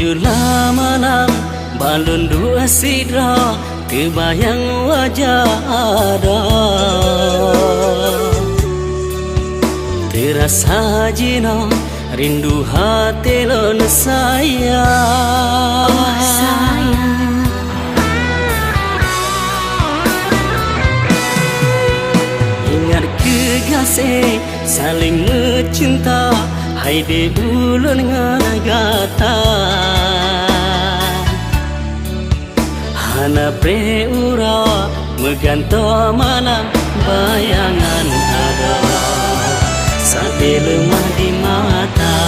Muncullah malam balon dua sidra, kebayang wajah ada. Terasa jina rindu hati lon sayang. Oh sayang, Ingat kekasih saling mencinta, hai di ulun ngagata. Hana preura meganto malam bayangan ada, sampai lemah di mata.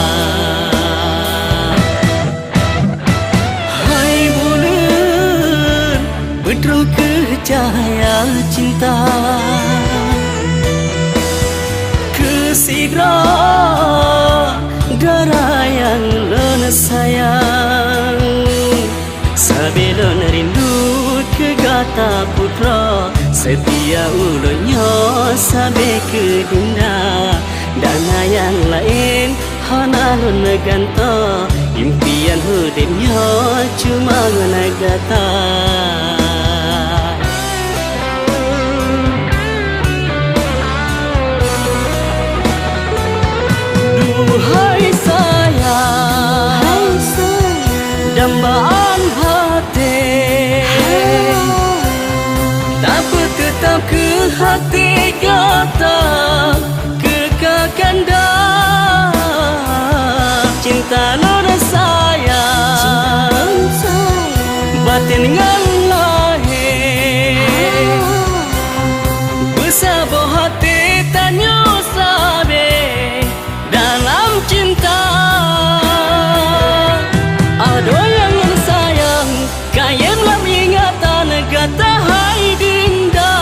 Hai bulan bedro ke cahaya cinta, kesidra darah yang lena sayang. Sabelon rindu ke gata putra, setia ulunnya sampai ke dinda. Dana yang lain hana lun neganta, impian hidupnya cuma ngegata. Duhai sayang, dambaan hati, dapat tetap ke hati kata kekakanda. Cinta lona sayang, batin ngan lahir, bersabo hati tanya sabe dalam cinta. Ada yang sayang, kayem lam ingatan kata hai dinda.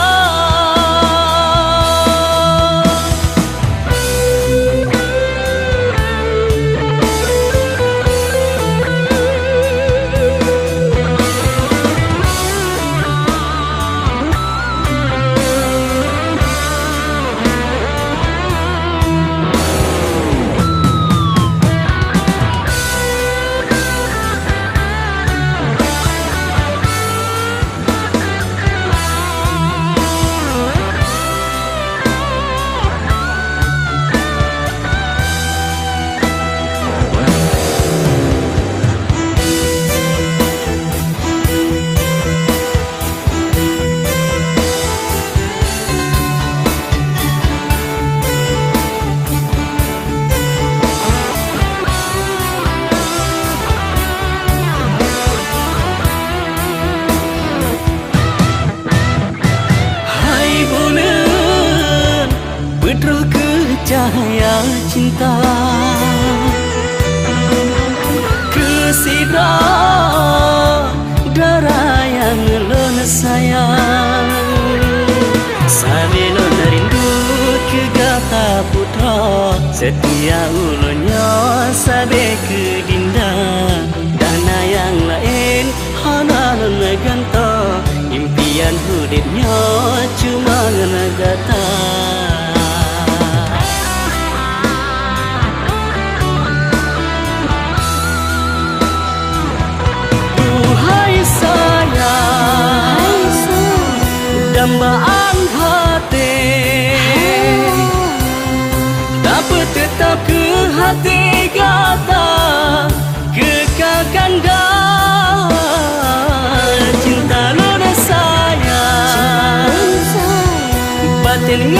Bedro ke cahaya cinta, kesidra darah yang lona sayang. Sabelon rindu ke gata putra, setia ulunnya sampai ke dinda. Dana yang lain hana lona ganta, impian hidupnya cuma ngegata. Dambaan hati, dapat tetap ke hati kata kekakanda. Cinta lona sayang, batin